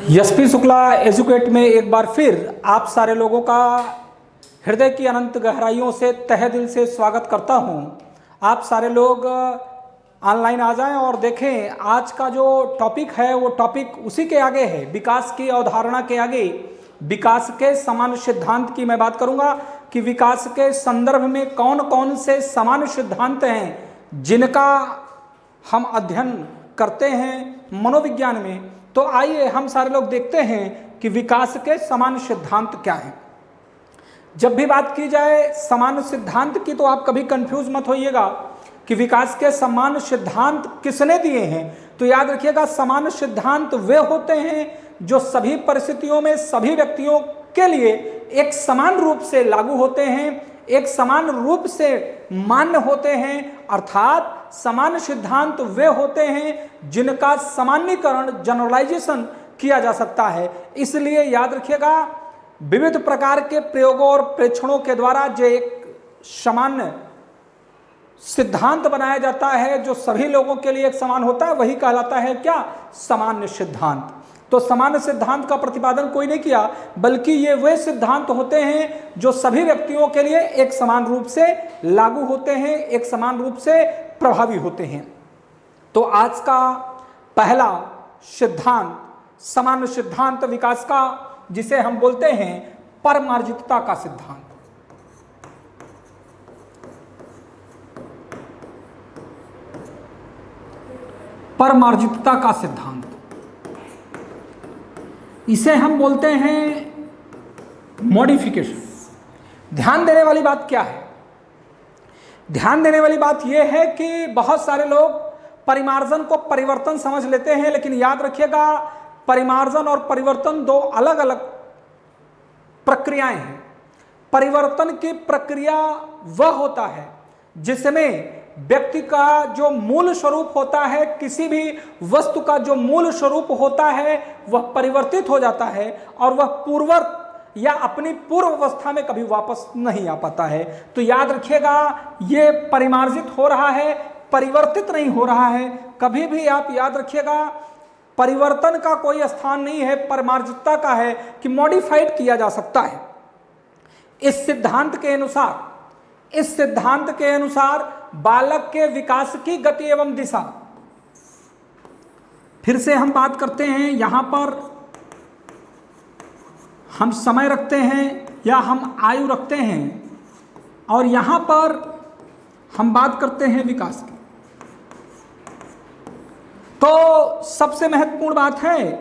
यशपी Shukla educate में एक बार फिर आप सारे लोगों का हृदय की अनंत गहराइयों से तहे दिल से स्वागत करता हूं। आप सारे लोग ऑनलाइन आ जाएं और देखें। आज का जो टॉपिक है वो टॉपिक उसी के आगे है, विकास की अवधारणा के आगे विकास के सामान्य सिद्धांत की मैं बात करूंगा कि विकास के संदर्भ में कौन कौन से सामान्य सिद्धांत हैं जिनका हम अध्ययन करते हैं मनोविज्ञान में। तो आइए हम सारे लोग देखते हैं कि विकास के सामान्य सिद्धांत क्या हैं। जब भी बात की जाए सामान्य सिद्धांत की तो आप कभी कंफ्यूज मत होइएगा कि विकास के सामान्य सिद्धांत किसने दिए हैं। तो याद रखिएगा, सामान्य सिद्धांत वे होते हैं जो सभी परिस्थितियों में सभी व्यक्तियों के लिए एक समान रूप से लागू होते हैं, एक समान रूप से मान्य होते हैं। अर्थात सामान्य सिद्धांत वे होते हैं जिनका सामान्यीकरण जनरलाइजेशन किया जा सकता है। इसलिए याद रखिएगा, विविध प्रकार के प्रयोगों और प्रेक्षणों के द्वारा जो एक सामान्य सिद्धांत बनाया जाता है जो सभी लोगों के लिए एक समान होता है, वही कहलाता है क्या? सामान्य सिद्धांत। तो सामान्य सिद्धांत का प्रतिपादन कोई नहीं किया, बल्कि ये वे सिद्धांत होते हैं जो सभी व्यक्तियों के लिए एक समान रूप से लागू होते हैं, एक समान रूप से प्रभावी होते हैं। तो आज का पहला सिद्धांत, सामान्य सिद्धांत विकास का, जिसे हम बोलते हैं परमार्जितता का सिद्धांत। परमार्जितता का सिद्धांत, इसे हम बोलते हैं मॉडिफिकेशन। ध्यान देने वाली बात क्या है? ध्यान देने वाली बात यह है कि बहुत सारे लोग परिमार्जन को परिवर्तन समझ लेते हैं, लेकिन याद रखिएगा, परिमार्जन और परिवर्तन दो अलग अलग प्रक्रियाएं हैं। परिवर्तन की प्रक्रिया वह होता है जिसमें व्यक्ति का जो मूल स्वरूप होता है, किसी भी वस्तु का जो मूल स्वरूप होता है वह परिवर्तित हो जाता है और वह पूर्ववत या अपनी पूर्व अवस्था में कभी वापस नहीं आ पाता है। तो याद रखिएगा, ये परिमार्जित हो रहा है, परिवर्तित नहीं हो रहा है। कभी भी आप याद रखिएगा, परिवर्तन का कोई स्थान नहीं है, परमार्जितता का है कि मॉडिफाइड किया जा सकता है। इस सिद्धांत के अनुसार बालक के विकास की गति एवं दिशा, फिर से हम बात करते हैं, यहां पर हम समय रखते हैं या हम आयु रखते हैं, और यहां पर हम बात करते हैं विकास की। तो सबसे महत्वपूर्ण बात है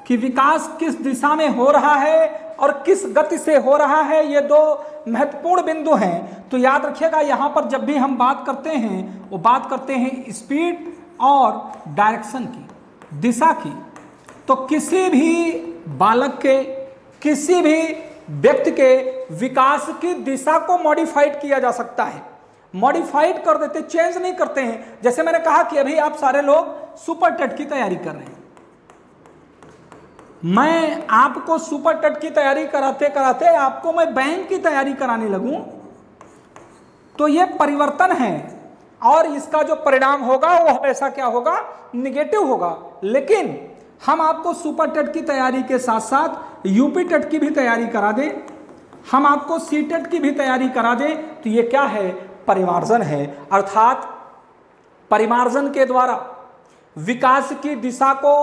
कि विकास किस दिशा में हो रहा है और किस गति से हो रहा है, ये दो महत्वपूर्ण बिंदु हैं। तो याद रखिएगा, यहां पर जब भी हम बात करते हैं वो बात करते हैं स्पीड और डायरेक्शन की, दिशा की। तो किसी भी बालक के, किसी भी व्यक्ति के विकास की दिशा को मॉडिफाइड किया जा सकता है। मॉडिफाइड कर देते, चेंज नहीं करते हैं। जैसे मैंने कहा कि अभी आप सारे लोग सुपर टेट की तैयारी कर रहे हैं, मैं आपको सुपर टेट की तैयारी कराते कराते आपको मैं बैंक की तैयारी कराने लगूं, तो यह परिवर्तन है और इसका जो परिणाम होगा वो हमेशा क्या होगा? निगेटिव होगा। लेकिन हम आपको सुपर टेट की तैयारी के साथ साथ यूपी टेट की भी तैयारी करा दें, हम आपको सी टेट की भी तैयारी करा दें, तो ये क्या है? परिमार्जन है। अर्थात परिमार्जन के द्वारा विकास की दिशा को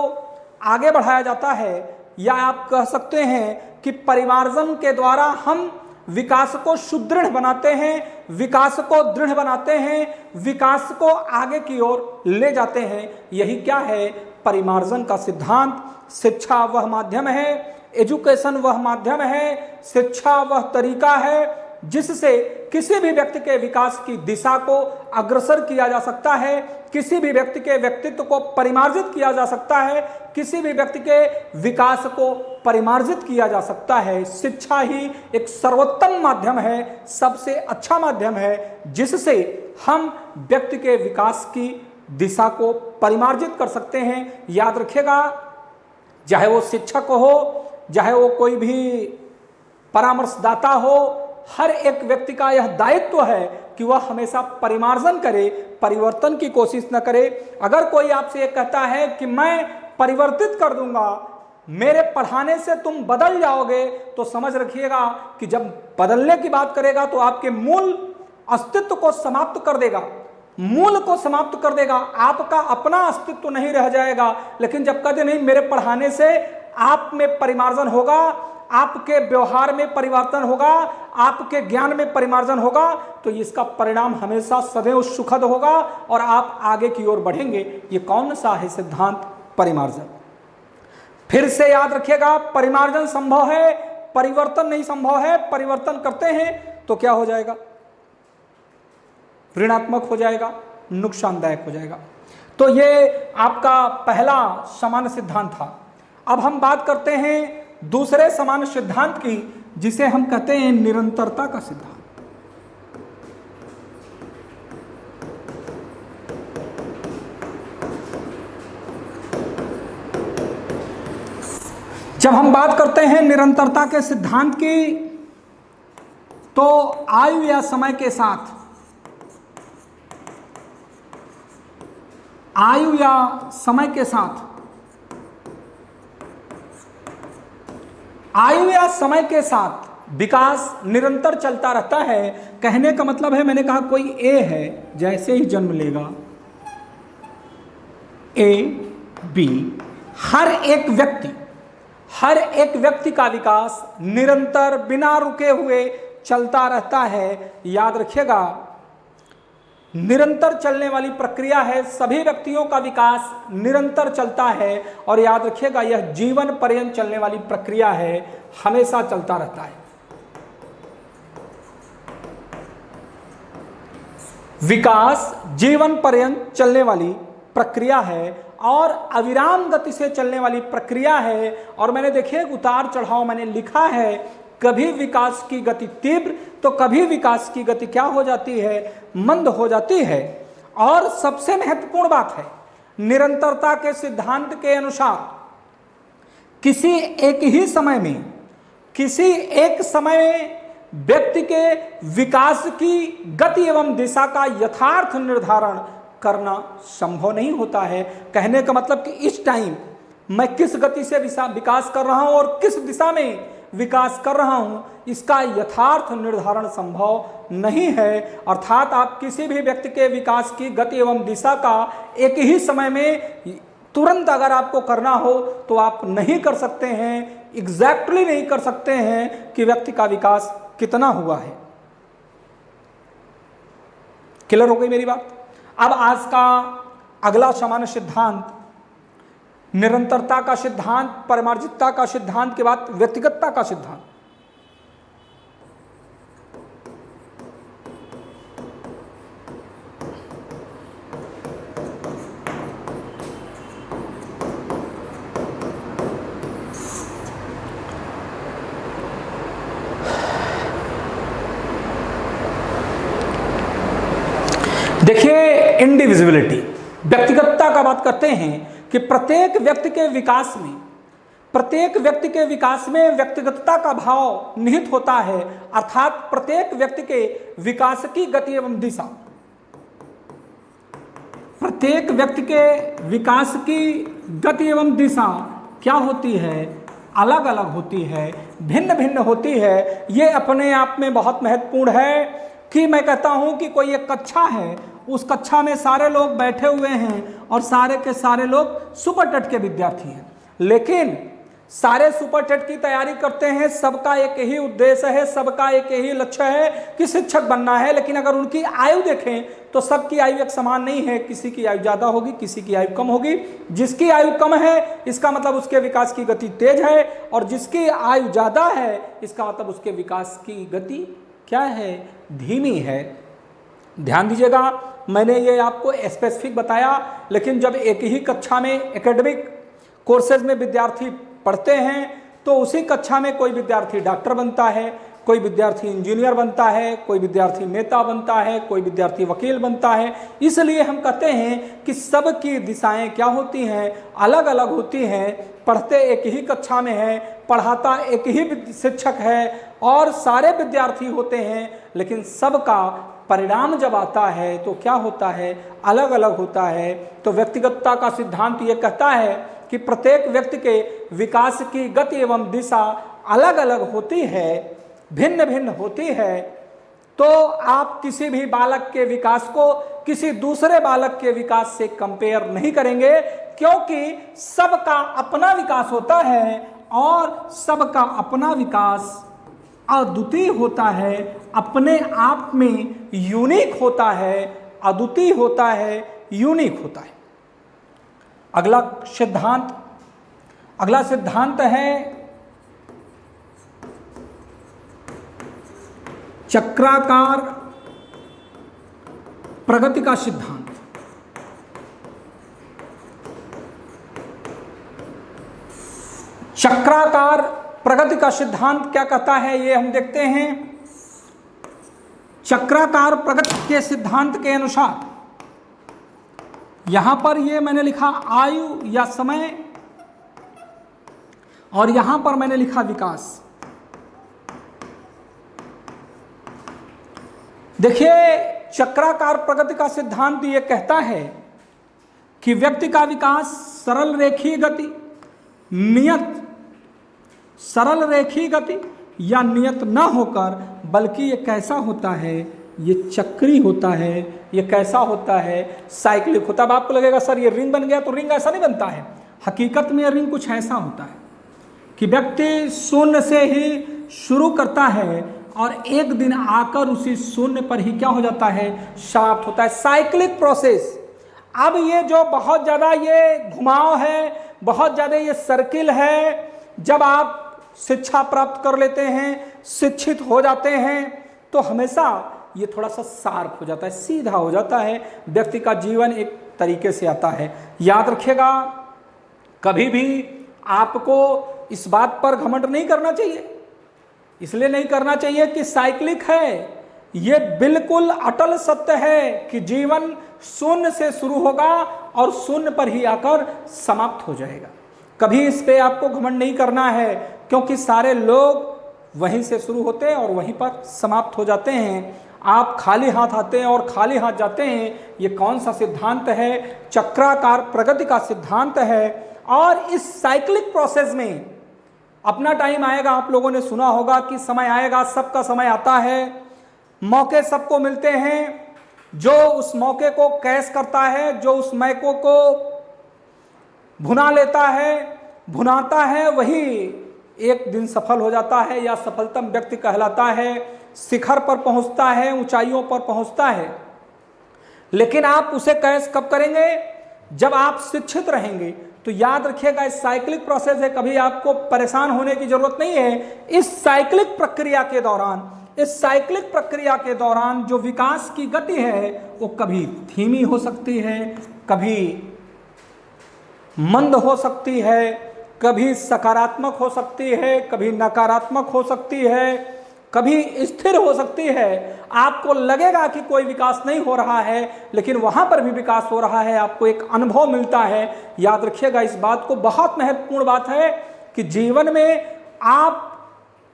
आगे बढ़ाया जाता है, या आप कह सकते हैं कि परिमार्जन के द्वारा हम विकास को सुदृढ़ बनाते हैं, विकास को दृढ़ बनाते हैं, विकास को आगे की ओर ले जाते हैं। यही क्या है? परिमार्जन का सिद्धांत। शिक्षा वह माध्यम है, एजुकेशन वह माध्यम है, शिक्षा वह तरीका है जिससे किसी भी व्यक्ति के विकास की दिशा को अग्रसर किया जा सकता है, किसी भी व्यक्ति के व्यक्तित्व को परिमार्जित किया जा सकता है, किसी भी व्यक्ति के विकास को परिमार्जित किया जा सकता है। शिक्षा ही एक सर्वोत्तम माध्यम है, सबसे अच्छा माध्यम है जिससे हम व्यक्ति के विकास की दिशा को परिमार्जित कर सकते हैं। याद रखिएगा, चाहे वो शिक्षक हो, चाहे वो कोई भी परामर्शदाता हो, हर एक व्यक्ति का यह दायित्व है कि वह हमेशा परिमार्जन करे, परिवर्तन की कोशिश न करे। अगर कोई आपसे ये कहता है कि मैं परिवर्तित कर दूंगा, मेरे पढ़ाने से तुम बदल जाओगे, तो समझ रखिएगा कि जब बदलने की बात करेगा तो आपके मूल अस्तित्व को समाप्त कर देगा, मूल को समाप्त कर देगा, आपका अपना अस्तित्व तो नहीं रह जाएगा। लेकिन जब कहते नहीं मेरे पढ़ाने से आप में परिमार्जन होगा, आपके व्यवहार में परिवर्तन होगा, आपके ज्ञान में परिमार्जन होगा, तो इसका परिणाम हमेशा सदैव सुखद होगा और आप आगे की ओर बढ़ेंगे। ये कौन सा है सिद्धांत? परिमार्जन। फिर से याद रखिएगा, परिमार्जन संभव है, परिवर्तन नहीं संभव है। परिवर्तन करते हैं तो क्या हो जाएगा? ऋणात्मक हो जाएगा, नुकसानदायक हो जाएगा। तो ये आपका पहला सामान्य सिद्धांत था। अब हम बात करते हैं दूसरे सामान्य सिद्धांत की, जिसे हम कहते हैं निरंतरता का सिद्धांत। जब हम बात करते हैं निरंतरता के सिद्धांत की, तो आयु या समय के साथ, आयु या समय के साथ, आयु या समय के साथ विकास निरंतर चलता रहता है। कहने का मतलब है, मैंने कहा कोई ए है, जैसे ही जन्म लेगा ए बी, हर एक व्यक्ति का विकास निरंतर बिना रुके हुए चलता रहता है। याद रखिएगा, निरंतर चलने वाली प्रक्रिया है, सभी व्यक्तियों का विकास निरंतर चलता है। और याद रखिएगा, यह जीवन पर्यंत चलने वाली प्रक्रिया है, हमेशा चलता रहता है। विकास जीवन पर्यंत चलने वाली प्रक्रिया है और अविराम गति से चलने वाली प्रक्रिया है। और मैंने देखिए उतार चढ़ाव मैंने लिखा है, कभी विकास की गति तीव्र तो कभी विकास की गति क्या हो जाती है? मंद हो जाती है। और सबसे महत्वपूर्ण बात है, निरंतरता के सिद्धांत के अनुसार किसी एक ही समय में, किसी एक समय में व्यक्ति के विकास की गति एवं दिशा का यथार्थ निर्धारण करना संभव नहीं होता है। कहने का मतलब कि इस टाइम मैं किस गति से विकास कर रहा हूं और किस दिशा में विकास कर रहा हूं, इसका यथार्थ निर्धारण संभव नहीं है। अर्थात आप किसी भी व्यक्ति के विकास की गति एवं दिशा का एक ही समय में तुरंत अगर आपको करना हो तो आप नहीं कर सकते हैं, एग्जैक्टली नहीं कर सकते हैं कि व्यक्ति का विकास कितना हुआ है। क्लियर हो गई मेरी बात? अब आज का अगला सामान्य सिद्धांत, निरंतरता का सिद्धांत, परिमार्जितता का सिद्धांत के बाद व्यक्तिगतता का सिद्धांत। देखिए, इंडिविजुअलिटी, व्यक्तिगतता का बात करते हैं कि प्रत्येक व्यक्ति के विकास में, प्रत्येक व्यक्ति के विकास में व्यक्तिगतता का भाव निहित होता है। अर्थात प्रत्येक व्यक्ति के विकास की गति एवं दिशा, प्रत्येक व्यक्ति के विकास की गति एवं दिशा क्या होती है? अलग अलग होती है, भिन्न भिन्न होती है। ये अपने आप में बहुत महत्वपूर्ण है कि मैं कहता हूं कि कोई एक कक्षा है, उस कक्षा में सारे लोग बैठे हुए हैं और सारे के सारे लोग सुपर टेट के विद्यार्थी हैं, लेकिन सारे सुपर टेट की तैयारी करते हैं, सबका एक ही उद्देश्य है, सबका एक ही लक्ष्य है कि शिक्षक बनना है। लेकिन अगर उनकी आयु देखें तो सबकी आयु एक समान नहीं है, किसी की आयु ज़्यादा होगी, किसी की आयु कम होगी। जिसकी आयु कम है इसका मतलब उसके विकास की गति तेज है, और जिसकी आयु ज़्यादा है इसका मतलब उसके विकास की गति क्या है? धीमी है। ध्यान दीजिएगा, मैंने ये आपको स्पेसिफिक बताया, लेकिन जब एक ही कक्षा में एकेडमिक कोर्सेज में विद्यार्थी पढ़ते हैं तो उसी कक्षा में कोई विद्यार्थी डॉक्टर बनता है, कोई विद्यार्थी इंजीनियर बनता है, कोई विद्यार्थी नेता बनता है, कोई विद्यार्थी वकील बनता है। इसलिए हम कहते हैं कि सबकी दिशाएं क्या होती हैं? अलग अलग होती हैं। पढ़ते एक ही कक्षा में है, पढ़ाता एक ही शिक्षक है और सारे विद्यार्थी होते हैं, लेकिन सबका परिणाम जब आता है तो क्या होता है? अलग अलग होता है। तो व्यक्तिगतता का सिद्धांत ये कहता है कि प्रत्येक व्यक्ति के विकास की गति एवं दिशा अलग अलग होती है, भिन्न भिन्न होती है, तो आप किसी भी बालक के विकास को किसी दूसरे बालक के विकास से कंपेयर नहीं करेंगे, क्योंकि सबका अपना विकास होता है और सबका अपना विकास अद्वितीय होता है, अपने आप में यूनिक होता है, अद्वितीय होता है, यूनिक होता है। अगला सिद्धांत है चक्राकार प्रगति का सिद्धांत। चक्राकार प्रगति का सिद्धांत क्या कहता है, ये हम देखते हैं। चक्राकार प्रगति के सिद्धांत के अनुसार यहां पर ये मैंने लिखा आयु या समय, और यहां पर मैंने लिखा विकास। देखिए, चक्राकार प्रगति का सिद्धांत ये कहता है कि व्यक्ति का विकास सरल रेखीय गति, सरल रेखीय गति या नियत न होकर, बल्कि ये कैसा होता है, ये चक्री होता है, ये कैसा होता है, साइक्लिक होता है। अब आपको लगेगा सर ये रिंग बन गया, तो रिंग ऐसा नहीं बनता है। हकीकत में रिंग कुछ ऐसा होता है कि व्यक्ति शून्य से ही शुरू करता है और एक दिन आकर उसी शून्य पर ही क्या हो जाता है, समाप्त होता है। Cyclic process. अब ये जो बहुत ज़्यादा ये घुमाव है, बहुत ज़्यादा ये सर्किल है, जब आप शिक्षा प्राप्त कर लेते हैं, शिक्षित हो जाते हैं, तो हमेशा ये थोड़ा सा शार्प हो जाता है, सीधा हो जाता है, व्यक्ति का जीवन एक तरीके से आता है। याद रखिएगा, कभी भी आपको इस बात पर घमंड नहीं करना चाहिए। इसलिए नहीं करना चाहिए कि साइक्लिक है, ये बिल्कुल अटल सत्य है कि जीवन शून्य से शुरू होगा और शून्य पर ही आकर समाप्त हो जाएगा। कभी इस पे आपको घमंड नहीं करना है, क्योंकि सारे लोग वहीं से शुरू होते हैं और वहीं पर समाप्त हो जाते हैं। आप खाली हाथ आते हैं और खाली हाथ जाते हैं। ये कौन सा सिद्धांत है? चक्राकार प्रगति का सिद्धांत है। और इस साइक्लिक प्रोसेस में अपना टाइम आएगा। आप लोगों ने सुना होगा कि समय आएगा, सबका समय आता है, मौके सबको मिलते हैं। जो उस मौके को कैच करता है, जो उस मौके को भुना लेता है, भुनाता है, वही एक दिन सफल हो जाता है या सफलतम व्यक्ति कहलाता है, शिखर पर पहुंचता है, ऊंचाइयों पर पहुंचता है। लेकिन आप उसे कैच कब करेंगे? जब आप शिक्षित रहेंगे। तो याद रखिएगा, इस साइक्लिक प्रोसेस है, कभी आपको परेशान होने की जरूरत नहीं है। इस साइक्लिक प्रक्रिया के दौरान जो विकास की गति है वो कभी धीमी हो सकती है, कभी मंद हो सकती है, कभी सकारात्मक हो सकती है, कभी नकारात्मक हो सकती है, कभी स्थिर हो सकती है। आपको लगेगा कि कोई विकास नहीं हो रहा है, लेकिन वहां पर भी विकास हो रहा है, आपको एक अनुभव मिलता है। याद रखिएगा इस बात को, बहुत महत्वपूर्ण बात है कि जीवन में आप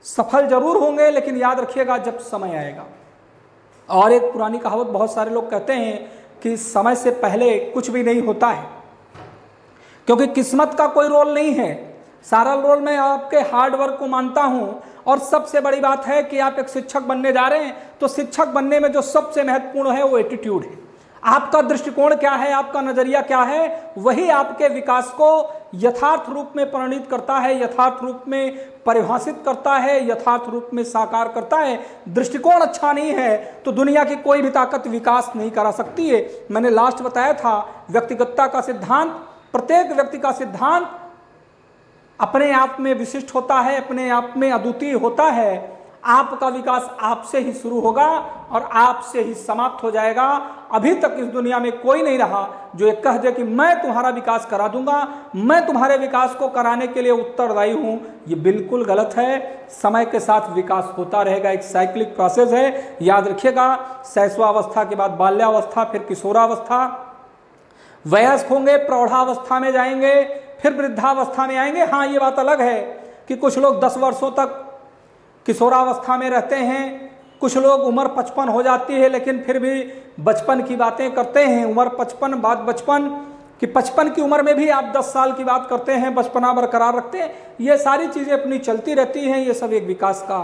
सफल जरूर होंगे, लेकिन याद रखिएगा जब समय आएगा। और एक पुरानी कहावत बहुत सारे लोग कहते हैं कि समय से पहले कुछ भी नहीं होता है, क्योंकि किस्मत का कोई रोल नहीं है। सारा रोल मैं आपके हार्ड वर्क को मानता हूं। और सबसे बड़ी बात है कि आप एक शिक्षक बनने जा रहे हैं, तो शिक्षक बनने में जो सबसे महत्वपूर्ण है वो एटीट्यूड है। आपका दृष्टिकोण क्या है, आपका नजरिया क्या है, वही आपके विकास को यथार्थ रूप में परिणित करता है, यथार्थ रूप में परिभाषित करता है, यथार्थ रूप में साकार करता है। दृष्टिकोण अच्छा नहीं है तो दुनिया की कोई भी ताकत विकास नहीं करा सकती है। मैंने लास्ट बताया था, व्यक्तिगतता का सिद्धांत, प्रत्येक व्यक्ति का सिद्धांत अपने आप में विशिष्ट होता है, अपने आप में अद्वितीय होता है। आपका विकास आपसे ही शुरू होगा और आपसे ही समाप्त हो जाएगा। अभी तक इस दुनिया में कोई नहीं रहा जो ये कह दे कि मैं तुम्हारा विकास करा दूंगा, मैं तुम्हारे विकास को कराने के लिए उत्तरदायी हूं। ये बिल्कुल गलत है। समय के साथ विकास होता रहेगा, एक साइक्लिक प्रोसेस है। याद रखिएगा, शैशवावस्था के बाद बाल्यावस्था, फिर किशोरावस्था, वयस्क होंगे, प्रौढ़ावस्था में जाएंगे, फिर वृद्धावस्था में आएंगे। हाँ, ये बात अलग है कि कुछ लोग 10 वर्षों तक किशोरावस्था में रहते हैं, कुछ लोग उम्र 55 हो जाती है लेकिन फिर भी बचपन की बातें करते हैं। उम्र 55 बाद बचपन, कि 55 की उम्र में भी आप 10 साल की बात करते हैं, बचपना बरकरार रखते हैं, ये सारी चीज़ें अपनी चलती रहती हैं। ये सब एक विकास का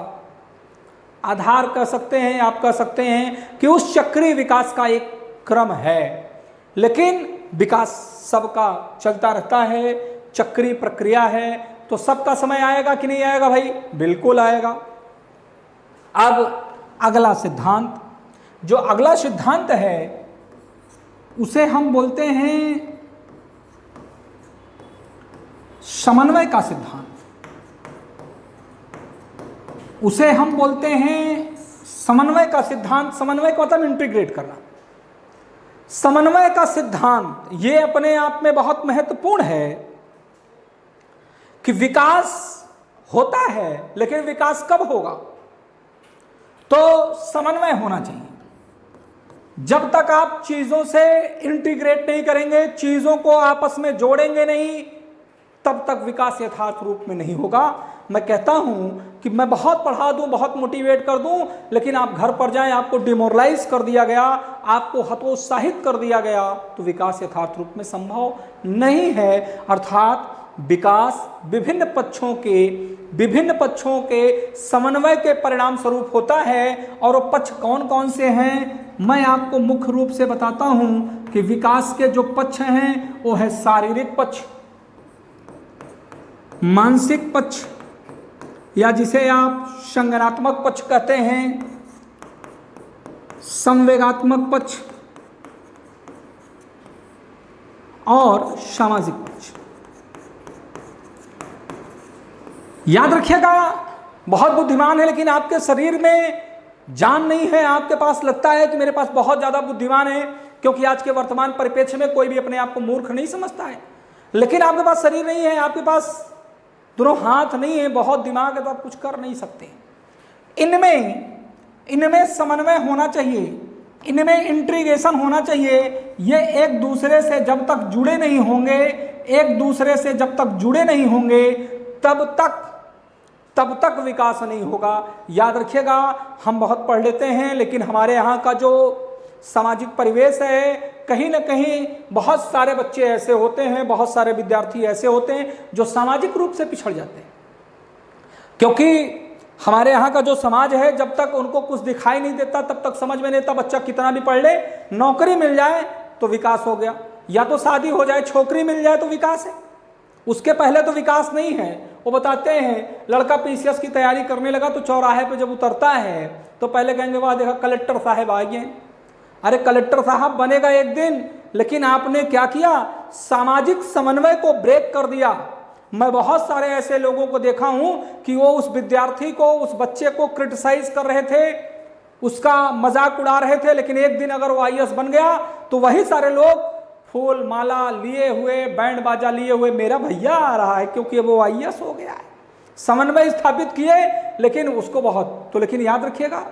आधार कह सकते हैं, आप कह सकते हैं कि उस चक्रीय विकास का एक क्रम है। लेकिन विकास सबका चलता रहता है, चक्रीय प्रक्रिया है, तो सबका समय आएगा कि नहीं आएगा भाई? बिल्कुल आएगा। अब अगला सिद्धांत, जो अगला सिद्धांत है उसे हम बोलते हैं समन्वय का सिद्धांत। उसे हम बोलते हैं समन्वय का सिद्धांत। समन्वय का मतलब इंटीग्रेट करना। समन्वय का सिद्धांत ये अपने आप में बहुत महत्वपूर्ण है कि विकास होता है, लेकिन विकास कब होगा? तो समन्वय होना चाहिए। जब तक आप चीजों से इंटीग्रेट नहीं करेंगे, चीजों को आपस में जोड़ेंगे नहीं, तब तक विकास यथार्थ रूप में नहीं होगा। मैं कहता हूं कि मैं बहुत पढ़ा दूं, बहुत मोटिवेट कर दूं, लेकिन आप घर पर जाएं, आपको डिमोरलाइज कर दिया गया, आपको हतोत्साहित कर दिया गया, तो विकास यथार्थ रूप में संभव नहीं है। अर्थात विकास विभिन्न पक्षों के समन्वय के परिणाम स्वरूप होता है। और वो पक्ष कौन कौन से हैं मैं आपको मुख्य रूप से बताता हूं कि विकास के जो पक्ष हैं वो है शारीरिक पक्ष, मानसिक पक्ष, या जिसे आप संज्ञानात्मक पक्ष कहते हैं, संवेगात्मक पक्ष और सामाजिक पक्ष। याद रखिएगा, बहुत बुद्धिमान है लेकिन आपके शरीर में जान नहीं है। आपके पास लगता है कि मेरे पास बहुत ज्यादा बुद्धिमान है, क्योंकि आज के वर्तमान परिप्रेक्ष्य में कोई भी अपने आप को मूर्ख नहीं समझता है। लेकिन आपके पास शरीर नहीं है, आपके पास दोनों हाथ नहीं है, बहुत दिमाग है, तो आप कुछ कर नहीं सकते। इनमें समन्वय होना चाहिए, इनमें इंटीग्रेशन होना चाहिए। ये एक दूसरे से जब तक जुड़े नहीं होंगे, तब तक विकास नहीं होगा। याद रखिएगा, हम बहुत पढ़ लेते हैं, लेकिन हमारे यहाँ का जो सामाजिक परिवेश है, कहीं ना कहीं बहुत सारे बच्चे ऐसे होते हैं, बहुत सारे विद्यार्थी ऐसे होते हैं जो सामाजिक रूप से पिछड़ जाते हैं। क्योंकि हमारे यहाँ का जो समाज है, जब तक उनको कुछ दिखाई नहीं देता तब तक समझ में नहीं आता। बच्चा कितना भी पढ़ ले, नौकरी मिल जाए तो विकास हो गया, या तो शादी हो जाए, छोकरी मिल जाए तो विकास है, उसके पहले तो विकास नहीं है। वो बताते हैं, लड़का पीसीएस की तैयारी करने लगा तो चौराहे पे जब उतरता है तो पहले कहेंगे वाह देखा कलेक्टर साहब आ गए। अरे कलेक्टर साहब बनेगा एक दिन, लेकिन आपने क्या किया? सामाजिक समन्वय को ब्रेक कर दिया। मैं बहुत सारे ऐसे लोगों को देखा हूं कि वो उस विद्यार्थी को, उस बच्चे को क्रिटिसाइज कर रहे थे, उसका मजाक उड़ा रहे थे, लेकिन एक दिन अगर वो आईएएस बन गया तो वही सारे लोग फूल माला लिए हुए, बैंड बाजा लिए हुए, मेरा भैया आ रहा है, क्योंकि वो आईएएस हो गया है। समन्वय स्थापित किए, लेकिन उसको बहुत तो, लेकिन याद रखिएगा,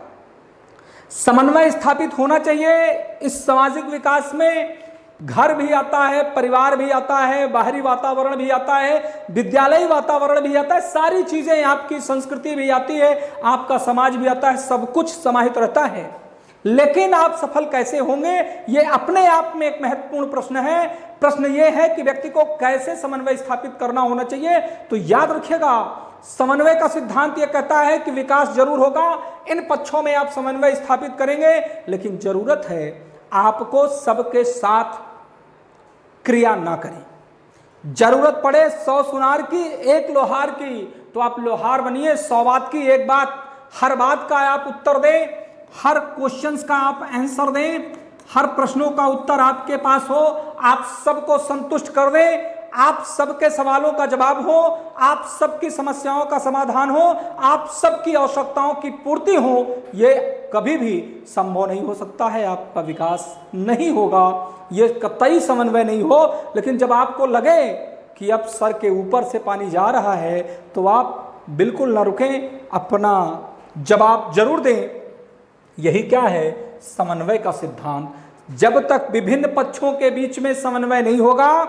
समन्वय स्थापित होना चाहिए। इस सामाजिक विकास में घर भी आता है, परिवार भी आता है, बाहरी वातावरण भी आता है, विद्यालयी वातावरण भी आता है, सारी चीजें, आपकी संस्कृति भी आती है, आपका समाज भी आता है, सब कुछ समाहित रहता है। लेकिन आप सफल कैसे होंगे, ये अपने आप में एक महत्वपूर्ण प्रश्न है। प्रश्न ये है कि व्यक्ति को कैसे समन्वय स्थापित करना होना चाहिए। तो याद रखिएगा, समन्वय का सिद्धांत यह कहता है कि विकास जरूर होगा, इन पक्षों में आप समन्वय स्थापित करेंगे, लेकिन जरूरत है आपको सबके साथ क्रिया ना करें। जरूरत पड़े 100 सुनार की, 1 लोहार की, तो आप लोहार बनिए। 100 बात की 1 बात, हर बात का आप उत्तर दें, हर क्वेश्चंस का आप आंसर दें, हर प्रश्नों का उत्तर आपके पास हो, आप सबको संतुष्ट कर दें, आप सबके सवालों का जवाब हो, आप सबकी समस्याओं का समाधान हो, आप सबकी आवश्यकताओं की पूर्ति हो। ये कभी भी संभव नहीं हो सकता है, आपका विकास नहीं होगा, ये कतई समन्वय नहीं हो। लेकिन जब आपको लगे कि अब सर के ऊपर से पानी जा रहा है, तो आप बिल्कुल ना रुकें, अपना जवाब जरूर दें। यही क्या है? समन्वय का सिद्धांत। जब तक विभिन्न पक्षों के बीच में समन्वय नहीं होगा,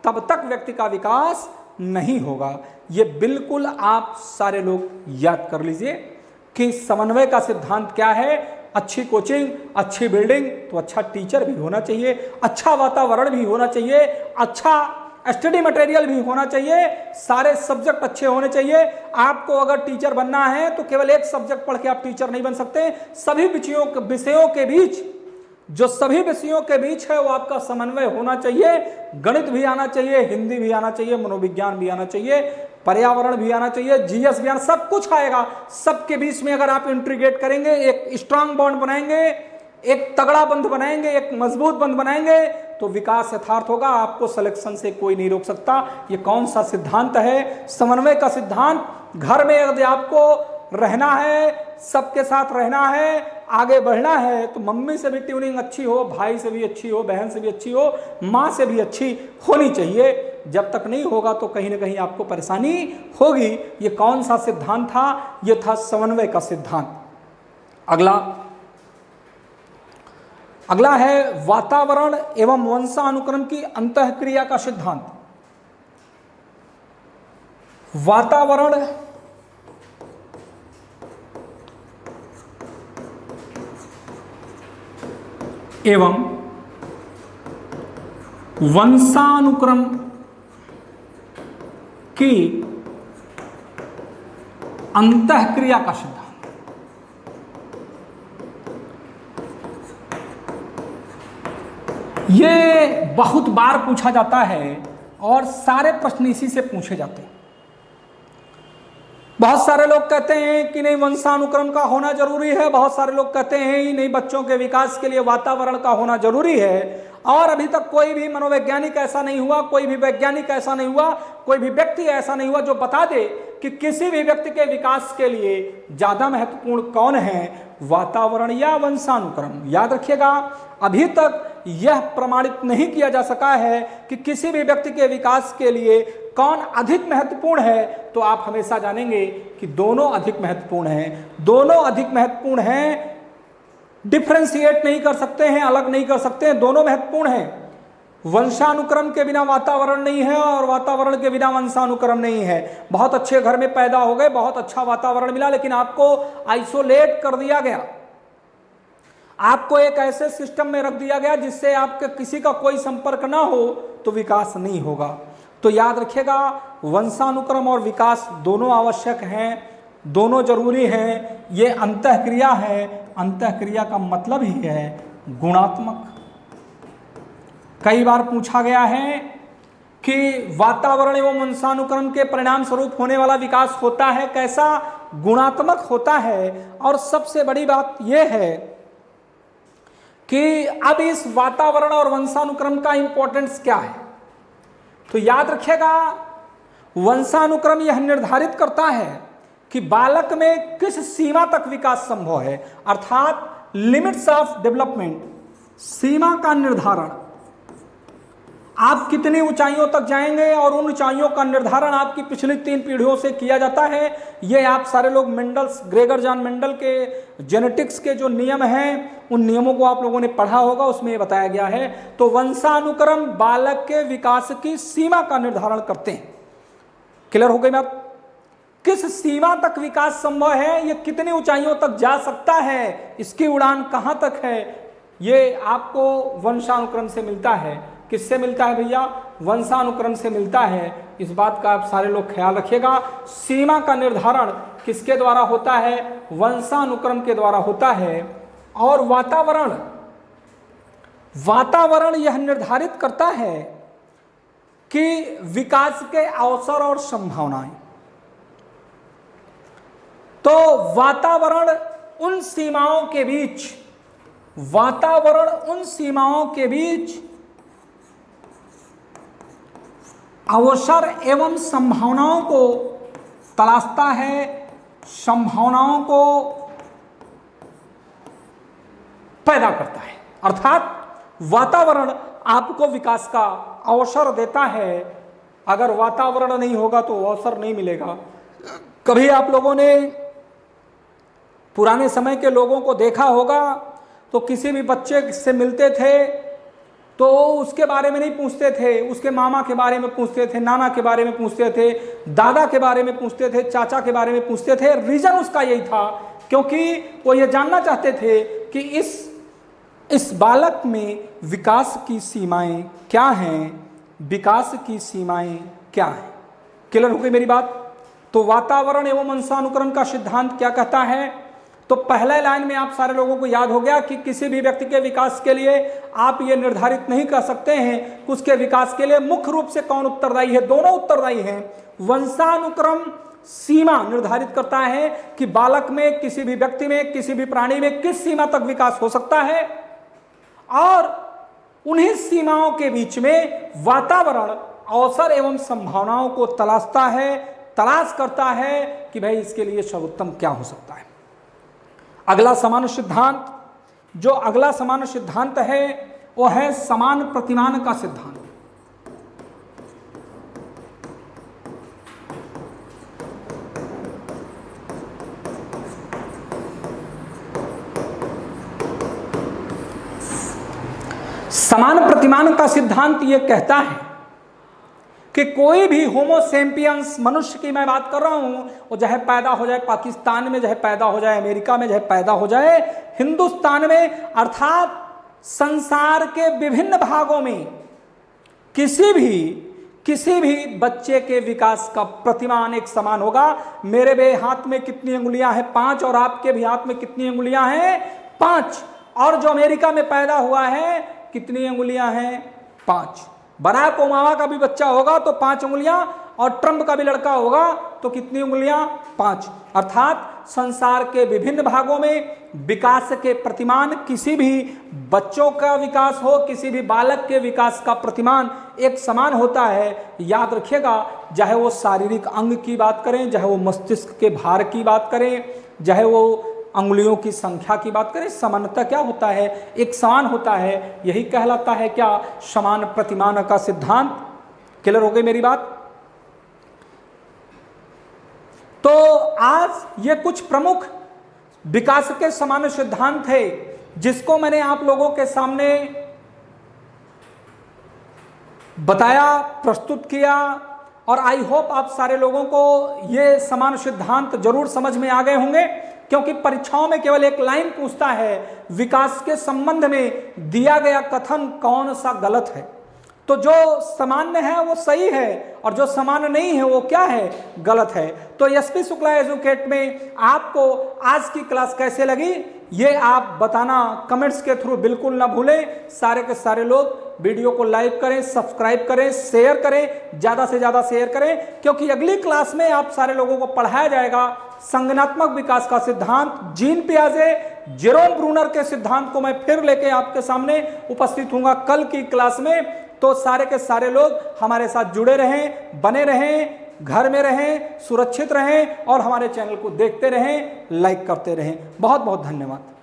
तब तक व्यक्ति का विकास नहीं होगा। ये बिल्कुल आप सारे लोग याद कर लीजिए कि समन्वय का सिद्धांत क्या है। अच्छी कोचिंग, अच्छी बिल्डिंग, तो अच्छा टीचर भी होना चाहिए, अच्छा वातावरण भी होना चाहिए, अच्छा स्टडी मटेरियल भी होना चाहिए, सारे सब्जेक्ट अच्छे होने चाहिए। आपको अगर टीचर बनना है तो केवल एक सब्जेक्ट पढ़ के आप टीचर नहीं बन सकते। सभी विषयों के बीच, जो सभी विषयों के बीच है वो आपका समन्वय होना चाहिए। गणित भी आना चाहिए, हिंदी भी आना चाहिए, मनोविज्ञान भी आना चाहिए, पर्यावरण भी आना चाहिए, जीएस भी आना, सब कुछ आएगा। सबके बीच में अगर आप इंटीग्रेट करेंगे, एक स्ट्रांग बॉन्ड बनाएंगे, एक तगड़ा बंध बनाएंगे, एक मजबूत बंध बनाएंगे, तो विकास यथार्थ होगा। आपको सिलेक्शन से कोई नहीं रोक सकता। ये कौन सा सिद्धांत है? समन्वय का सिद्धांत। घर में यदि आपको रहना है, सबके साथ रहना है, आगे बढ़ना है, तो मम्मी से भी ट्यूनिंग अच्छी हो, भाई से भी अच्छी हो, बहन से भी अच्छी हो, माँ से भी अच्छी होनी चाहिए। जब तक नहीं होगा तो कहीं ना कहीं आपको परेशानी होगी। ये कौन सा सिद्धांत था? ये था समन्वय का सिद्धांत। अगला है वातावरण एवं वंशानुक्रम की अंतःक्रिया का सिद्धांत। वातावरण एवं वंशानुक्रम की अंतःक्रिया का सिद्धांत। ये बहुत बार पूछा जाता है और सारे प्रश्न इसी से पूछे जाते हैं। बहुत सारे लोग कहते हैं कि नहीं वंशानुक्रम का होना जरूरी है, बहुत सारे लोग कहते हैं ही नहीं बच्चों के विकास के लिए वातावरण का होना जरूरी है। और अभी तक कोई भी मनोवैज्ञानिक ऐसा नहीं हुआ, कोई भी वैज्ञानिक ऐसा नहीं हुआ, कोई भी व्यक्ति ऐसा नहीं हुआ जो बता दे कि किसी भी व्यक्ति के विकास के लिए ज्यादा महत्वपूर्ण कौन है, वातावरण या वंशानुक्रम। याद रखिएगा, अभी तक यह प्रमाणित नहीं किया जा सका है कि किसी भी व्यक्ति के विकास के लिए कौन अधिक महत्वपूर्ण है। तो आप हमेशा जानेंगे कि दोनों अधिक महत्वपूर्ण हैं, दोनों अधिक महत्वपूर्ण हैं, डिफरेंशिएट नहीं कर सकते हैं, अलग नहीं कर सकते हैं, दोनों महत्वपूर्ण हैं। वंशानुक्रम के बिना वातावरण नहीं है और वातावरण के बिना वंशानुक्रम नहीं है। बहुत अच्छे घर में पैदा हो गए, बहुत अच्छा वातावरण मिला, लेकिन आपको आइसोलेट कर दिया गया, आपको एक ऐसे सिस्टम में रख दिया गया जिससे आपके किसी का कोई संपर्क ना हो, तो विकास नहीं होगा। तो याद रखिएगा, वंशानुक्रम और विकास दोनों आवश्यक हैं, दोनों जरूरी हैं। ये अंतःक्रिया है, अंतःक्रिया का मतलब ही है गुणात्मक। कई बार पूछा गया है कि वातावरण एवं वंशानुक्रम के परिणाम स्वरूप होने वाला विकास होता है कैसा? गुणात्मक होता है। और सबसे बड़ी बात यह है कि अब इस वातावरण और वंशानुक्रम का इंपॉर्टेंस क्या है? तो याद रखिएगा, वंशानुक्रम यह निर्धारित करता है कि बालक में किस सीमा तक विकास संभव है, अर्थात लिमिट्स ऑफ डेवलपमेंट, सीमा का निर्धारण। आप कितनी ऊंचाइयों तक जाएंगे और उन ऊंचाइयों का निर्धारण आपकी पिछली 3 पीढ़ियों से किया जाता है। ये आप सारे लोग ग्रेगर जॉन मेंडल के जेनेटिक्स के जो नियम हैं, उन नियमों को आप लोगों ने पढ़ा होगा, उसमें ये बताया गया है। तो वंशानुक्रम बालक के विकास की सीमा का निर्धारण करते हैं। क्लियर हो गई बात? किस सीमा तक विकास संभव है, ये कितनी ऊंचाइयों तक जा सकता है, इसकी उड़ान कहां तक है, ये आपको वंशानुक्रम से मिलता है। किससे मिलता है भैया? वंशानुक्रम से मिलता है। इस बात का आप सारे लोग ख्याल रखिएगा। सीमा का निर्धारण किसके द्वारा होता है? वंशानुक्रम के द्वारा होता है। और वातावरण यह निर्धारित करता है कि विकास के अवसर और संभावनाएं। तो वातावरण उन सीमाओं के बीच अवसर एवं संभावनाओं को तलाशता है, संभावनाओं को पैदा करता है। अर्थात वातावरण आपको विकास का अवसर देता है। अगर वातावरण नहीं होगा तो अवसर नहीं मिलेगा। कभी आप लोगों ने पुराने समय के लोगों को देखा होगा तो किसी भी बच्चे से मिलते थे तो उसके बारे में नहीं पूछते थे, उसके मामा के बारे में पूछते थे, नाना के बारे में पूछते थे, दादा के बारे में पूछते थे, चाचा के बारे में पूछते थे। रीजन उसका यही था क्योंकि वो ये जानना चाहते थे कि कि इस बालक में विकास की सीमाएं क्या हैं, विकास की सीमाएं क्या हैं। क्लियर हो गई मेरी बात। तो वातावरण एवं वंशानुक्रमण का सिद्धांत क्या कहता है, तो पहले लाइन में आप सारे लोगों को याद हो गया कि किसी भी व्यक्ति के विकास के लिए आप ये निर्धारित नहीं कर सकते हैं कि उसके विकास के लिए मुख्य रूप से कौन उत्तरदायी है। दोनों उत्तरदायी हैं। वंशानुक्रम सीमा निर्धारित करता है कि बालक में, किसी भी व्यक्ति में, किसी भी प्राणी में किस सीमा तक विकास हो सकता है, और उन्हीं सीमाओं के बीच में वातावरण अवसर एवं संभावनाओं को तलाश करता है कि भाई इसके लिए सर्वोत्तम क्या हो सकता है। अगला सामान्य सिद्धांत, जो अगला सामान्य सिद्धांत है वो है समान प्रतिमान का सिद्धांत। समान प्रतिमान का सिद्धांत यह कहता है कि कोई भी होमोसेपियंस मनुष्य की मैं बात कर रहा हूं, वो चाहे पैदा हो जाए पाकिस्तान में, चाहे पैदा हो जाए अमेरिका में, चाहे पैदा हो जाए हिंदुस्तान में, अर्थात संसार के विभिन्न भागों में किसी भी बच्चे के विकास का प्रतिमान एक समान होगा। मेरे भी हाथ में कितनी अंगुलियां हैं? 5। और आपके भी हाथ में कितनी अंगुलियां हैं? 5। और जो अमेरिका में पैदा हुआ है कितनी अंगुलियां हैं? 5। बराक ओबामा का भी बच्चा होगा तो 5 अंगुलियां, और ट्रंप का भी लड़का होगा तो कितनी अंगुलियां? 5। अर्थात संसार के विभिन्न भागों में विकास के प्रतिमान, किसी भी बच्चों का विकास हो, किसी भी बालक के विकास का प्रतिमान एक समान होता है। याद रखिएगा, चाहे वो शारीरिक अंग की बात करें, चाहे वो मस्तिष्क के भार की बात करें, चाहे वो अंगुलियों की संख्या की बात करें, समानता क्या होता है? एक समान होता है। यही कहलाता है क्या? समान प्रतिमान का सिद्धांत। क्लियर हो गई मेरी बात। तो आज ये कुछ प्रमुख विकास के समान सिद्धांत थे जिसको मैंने आप लोगों के सामने बताया, प्रस्तुत किया, और आई होप आप सारे लोगों को ये समान सिद्धांत जरूर समझ में आ गए होंगे, क्योंकि परीक्षाओं में केवल एक लाइन पूछता है, विकास के संबंध में दिया गया कथन कौन सा गलत है। तो जो सामान्य है वो सही है, और जो सामान्य नहीं है वो क्या है? गलत है। तो एसपी शुक्ला एजुकेट में आपको आज की क्लास कैसे लगी ये आप बताना कमेंट्स के थ्रू बिल्कुल ना भूलें। सारे के सारे लोग वीडियो को लाइक करें, सब्सक्राइब करें, शेयर करें, ज़्यादा से ज़्यादा शेयर करें, क्योंकि अगली क्लास में आप सारे लोगों को पढ़ाया जाएगा संज्ञानात्मक विकास का सिद्धांत। जीन पियाजे, जेरोम ब्रूनर के सिद्धांत को मैं फिर लेके आपके सामने उपस्थित हूँगा कल की क्लास में। तो सारे के सारे लोग हमारे साथ जुड़े रहें, बने रहें, घर में रहें, सुरक्षित रहें, और हमारे चैनल को देखते रहें, लाइक करते रहें। बहुत बहुत धन्यवाद।